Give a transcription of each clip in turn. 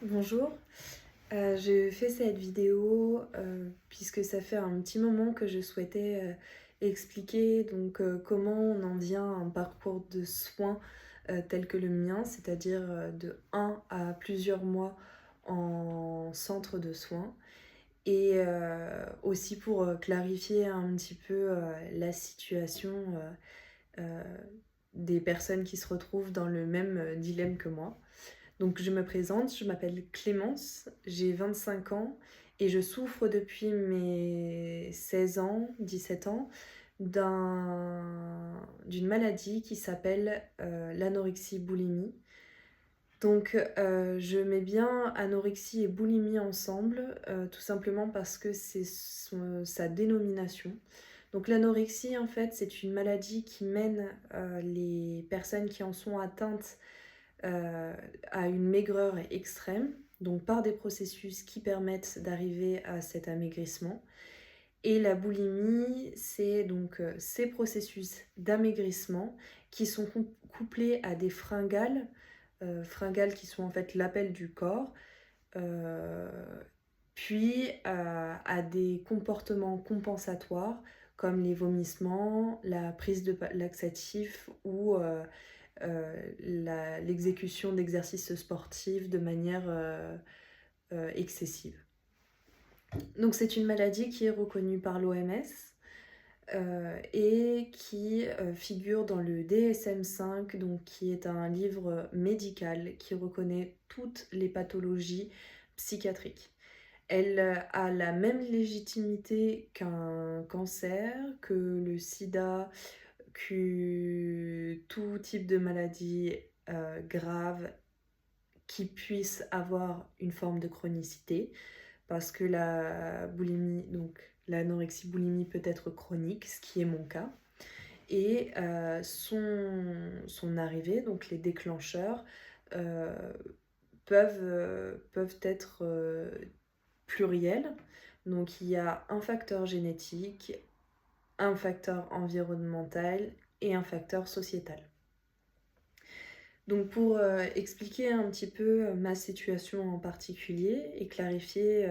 Bonjour, je fais cette vidéo puisque ça fait un petit moment que je souhaitais expliquer comment on en vient à un parcours de soins tel que le mien, c'est-à-dire de un à plusieurs mois en centre de soins et aussi pour clarifier un petit peu la situation euh, des personnes qui se retrouvent dans le même dilemme que moi. Donc je me présente, je m'appelle Clémence, j'ai 25 ans et je souffre depuis mes 16 ans, 17 ans d'une maladie qui s'appelle l'anorexie boulimie. Donc je mets bien anorexie et boulimie ensemble, tout simplement parce que c'est sa dénomination. Donc l'anorexie en fait c'est une maladie qui mène les personnes qui en sont atteintes euh, à une maigreur extrême, donc par des processus qui permettent d'arriver à cet amaigrissement. Et la boulimie, c'est donc ces processus d'amaigrissement qui sont couplés à des fringales qui sont en fait l'appel du corps, euh, puis à des comportements compensatoires comme les vomissements, la prise de laxatifs ou l'exécution d'exercices sportifs de manière excessive. Donc c'est une maladie qui est reconnue par l'OMS et qui figure dans le DSM-5, donc qui est un livre médical qui reconnaît toutes les pathologies psychiatriques. Elle a la même légitimité qu'un cancer, que le sida, que tout type de maladie grave qui puisse avoir une forme de chronicité, parce que la boulimie, donc l'anorexie boulimie peut être chronique, ce qui est mon cas. Et son arrivée, donc les déclencheurs, euh, peuvent être pluriels. Donc il y a un facteur génétique, un facteur environnemental et un facteur sociétal. Donc pour expliquer un petit peu ma situation en particulier et clarifier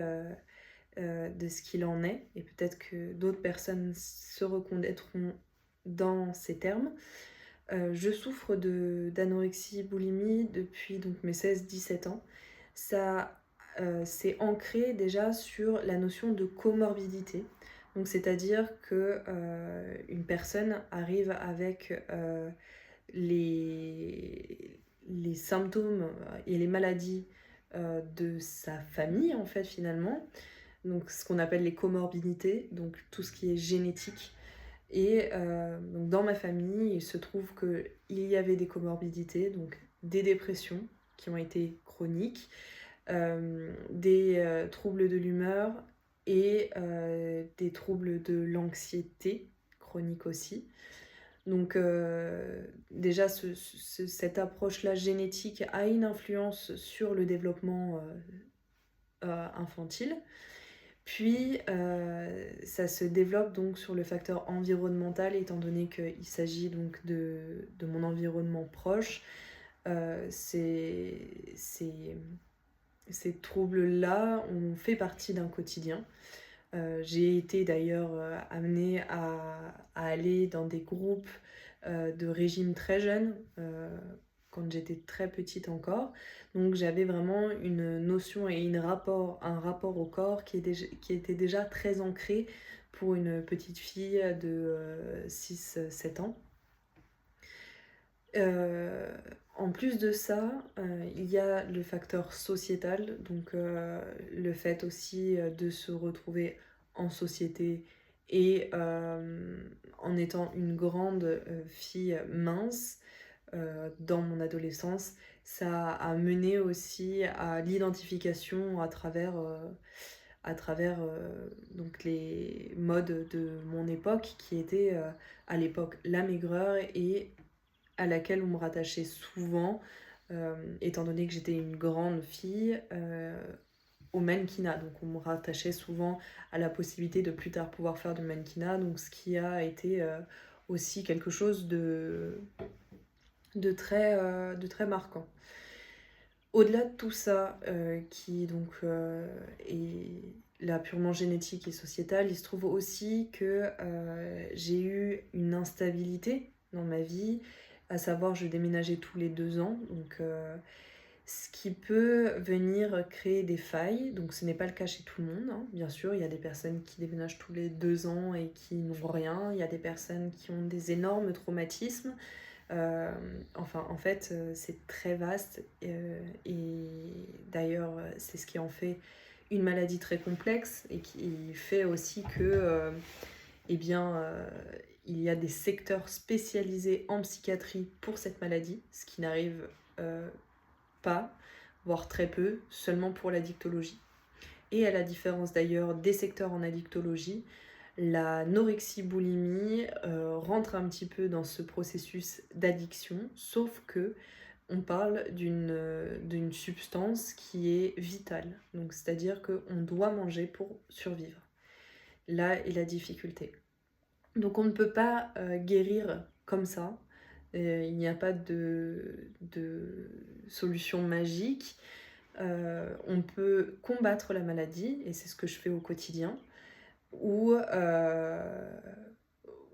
de ce qu'il en est, et peut-être que d'autres personnes se reconnaîtront dans ces termes, je souffre d'anorexie boulimie depuis donc, mes 16-17 ans. Ça s'est ancré déjà sur la notion de comorbidité. Donc c'est-à-dire que une personne arrive avec les symptômes et les maladies de sa famille en fait finalement, donc ce qu'on appelle les comorbidités, donc tout ce qui est génétique. Et donc dans ma famille, il se trouve qu'il y avait des comorbidités, donc des dépressions qui ont été chroniques, des troubles de l'humeur et des troubles de l'anxiété chronique aussi. Donc déjà, cette approche-là génétique a une influence sur le développement infantile. Puis ça se développe donc sur le facteur environnemental, étant donné qu'il s'agit donc de mon environnement proche. Ces troubles-là ont fait partie d'un quotidien. J'ai été d'ailleurs amenée à aller dans des groupes de régime très jeune, quand j'étais très petite encore. Donc j'avais vraiment une notion et un rapport au corps qui était déjà très ancré pour une petite fille de 6-7 ans. Euh, En plus de ça, il y a le facteur sociétal, donc le fait aussi de se retrouver en société et en étant une grande fille mince dans mon adolescence, ça a mené aussi à l'identification à travers donc les modes de mon époque qui étaient à l'époque la maigreur et à laquelle on me rattachait souvent, étant donné que j'étais une grande fille, au mannequinat. Donc on me rattachait souvent à la possibilité de plus tard pouvoir faire du mannequinat, donc ce qui a été aussi quelque chose de très marquant. Au-delà de tout ça, qui donc est là purement génétique et sociétal, il se trouve aussi que j'ai eu une instabilité dans ma vie, à savoir je déménageais tous les 2 ans, donc ce qui peut venir créer des failles. Donc ce n'est pas le cas chez tout le monde, hein. Bien sûr, il y a des personnes qui déménagent tous les 2 ans et qui n'ont rien, il y a des personnes qui ont des énormes traumatismes. Enfin, en fait, c'est très vaste et d'ailleurs, c'est ce qui en fait une maladie très complexe et qui fait aussi que, eh bien, il y a des secteurs spécialisés en psychiatrie pour cette maladie, ce qui n'arrive pas, voire très peu, seulement pour la dictologie. Et à la différence d'ailleurs des secteurs en addictologie, l'anorexie-boulimie rentre un petit peu dans ce processus d'addiction, sauf que on parle d'une substance qui est vitale. Donc c'est-à-dire qu'on doit manger pour survivre. Là est la difficulté. Donc on ne peut pas guérir comme ça. Il n'y a pas de solution magique. On peut combattre la maladie, et c'est ce que je fais au quotidien, ou,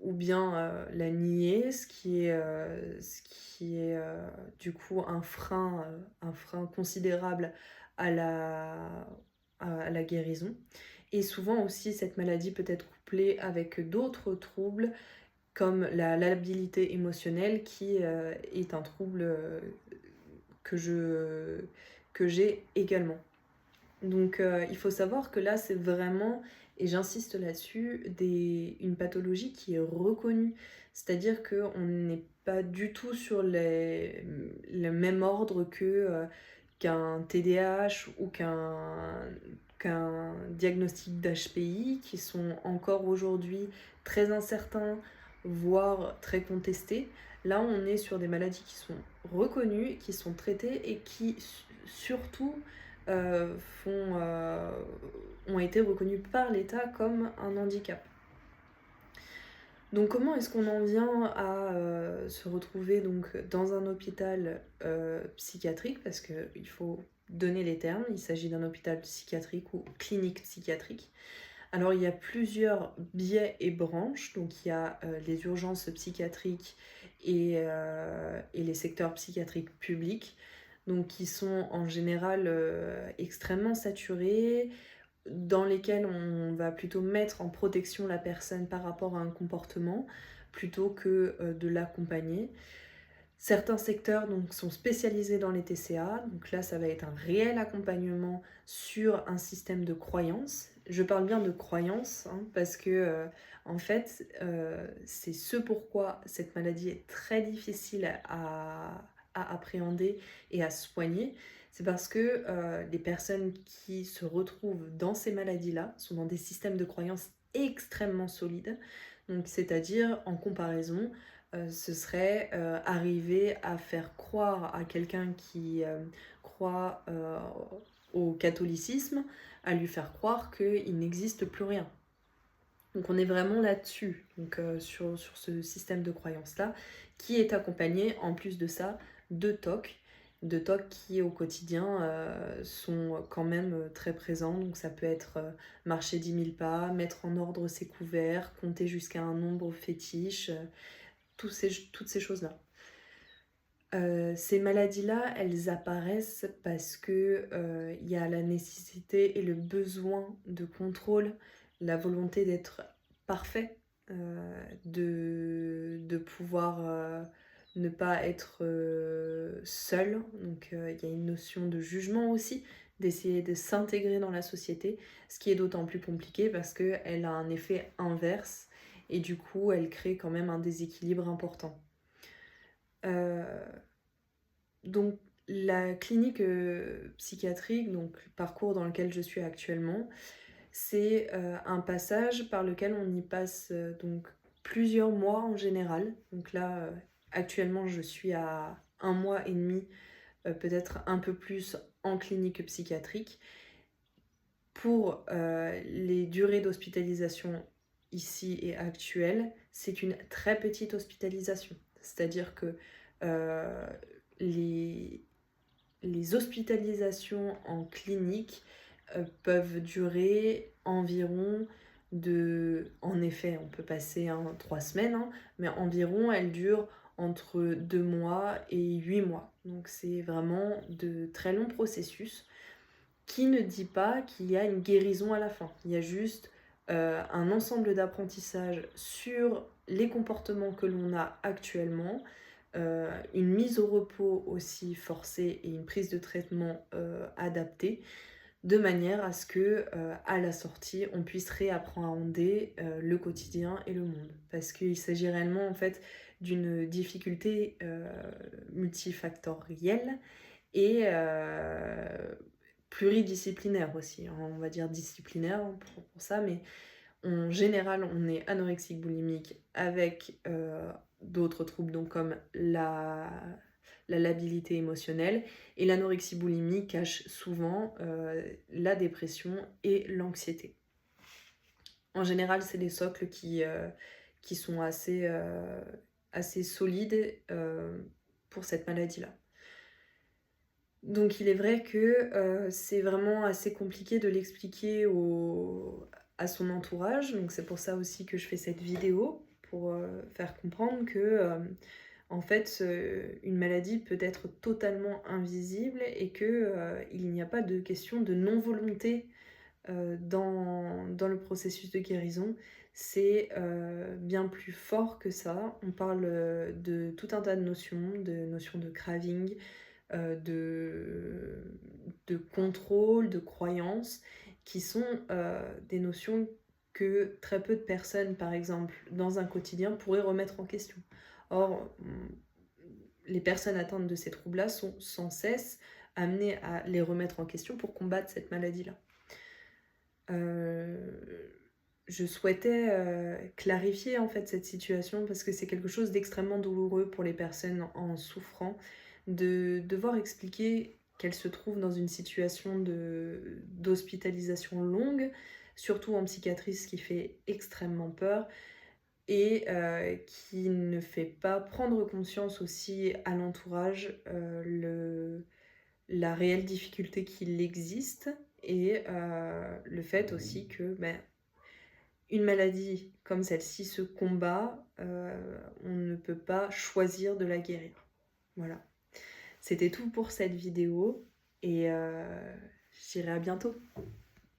ou bien la nier, ce qui est du coup un frein considérable à la guérison. Et souvent aussi, cette maladie peut être couplée avec d'autres troubles, comme la labilité émotionnelle, qui est un trouble que j'ai également. Donc il faut savoir que là, c'est vraiment, et j'insiste là-dessus, une pathologie qui est reconnue. C'est-à-dire qu'on n'est pas du tout sur le même ordre qu'un TDAH ou qu'un diagnostic d'HPI, qui sont encore aujourd'hui très incertains, voire très contestés. Là, on est sur des maladies qui sont reconnues, qui sont traitées et qui surtout euh, font, euh, ont été reconnus par l'État comme un handicap. Donc comment est-ce qu'on en vient à se retrouver donc dans un hôpital psychiatrique, parce qu'il faut donner les termes, il s'agit d'un hôpital psychiatrique ou clinique psychiatrique. Alors il y a plusieurs biais et branches, donc il y a les urgences psychiatriques et les secteurs psychiatriques publics, donc qui sont en général extrêmement saturés, dans lesquels on va plutôt mettre en protection la personne par rapport à un comportement plutôt que de l'accompagner. Certains secteurs donc, sont spécialisés dans les TCA, donc là ça va être un réel accompagnement sur un système de croyance. Je parle bien de croyance parce que en fait c'est ce pourquoi cette maladie est très difficile à appréhender et à soigner. C'est parce que les personnes qui se retrouvent dans ces maladies-là sont dans des systèmes de croyance extrêmement solides. Donc, c'est-à-dire, en comparaison, ce serait arriver à faire croire à quelqu'un qui croit au catholicisme, à lui faire croire qu'il n'existe plus rien. Donc on est vraiment là-dessus, donc sur ce système de croyance-là, qui est accompagné en plus de ça de TOC qui au quotidien sont quand même très présents. Donc ça peut être marcher 10 000 pas, mettre en ordre ses couverts, compter jusqu'à un nombre fétiche, toutes ces choses-là. Ces maladies-là, elles apparaissent parce que il y a la nécessité et le besoin de contrôle, la volonté d'être parfait, de pouvoir ne pas être seul. Donc il y a une notion de jugement aussi, d'essayer de s'intégrer dans la société, ce qui est d'autant plus compliqué parce qu'elle a un effet inverse et du coup elle crée quand même un déséquilibre important. Donc la clinique psychiatrique, donc le parcours dans lequel je suis actuellement, c'est un passage par lequel on y passe donc plusieurs mois en général. Donc là, actuellement, je suis à 1 mois et demi, peut-être un peu plus en clinique psychiatrique. Pour les durées d'hospitalisation ici et actuelles, c'est une très petite hospitalisation. C'est-à-dire que les, les hospitalisations en clinique peuvent durer environ en effet, on peut passer 3 semaines, hein, mais environ elles durent entre 2 mois et 8 mois. Donc c'est vraiment de très longs processus qui ne dit pas qu'il y a une guérison à la fin. Il y a juste un ensemble d'apprentissages sur les comportements que l'on a actuellement, une mise au repos aussi forcée et une prise de traitement adaptée, de manière à ce que à la sortie, on puisse réappréhender le quotidien et le monde. Parce qu'il s'agit réellement en fait d'une difficulté multifactorielle et pluridisciplinaire aussi, hein. On va dire disciplinaire pour ça, mais en général, on est anorexique boulimique avec d'autres troubles, donc comme la labilité émotionnelle. Et l'anorexie boulimie cache souvent la dépression et l'anxiété. En général, c'est des socles qui sont assez solides pour cette maladie-là. Donc il est vrai que c'est vraiment assez compliqué de l'expliquer à son entourage. Donc c'est pour ça aussi que je fais cette vidéo, pour faire comprendre que en fait une maladie peut être totalement invisible et que il n'y a pas de question de non-volonté dans le processus de guérison. C'est bien plus fort que ça. On parle de tout un tas de notions de craving, de contrôle, de croyance, qui sont des notions que très peu de personnes, par exemple, dans un quotidien, pourraient remettre en question. Or, les personnes atteintes de ces troubles-là sont sans cesse amenées à les remettre en question pour combattre cette maladie-là. Je souhaitais clarifier en fait cette situation parce que c'est quelque chose d'extrêmement douloureux pour les personnes en souffrant, de devoir expliquer qu'elles se trouvent dans une situation d'hospitalisation longue, surtout en psychiatrie, ce qui fait extrêmement peur, et qui ne fait pas prendre conscience aussi à l'entourage la réelle difficulté qu'il existe, et le fait aussi que une maladie comme celle-ci se combat, on ne peut pas choisir de la guérir. Voilà. C'était tout pour cette vidéo et je dirai à bientôt.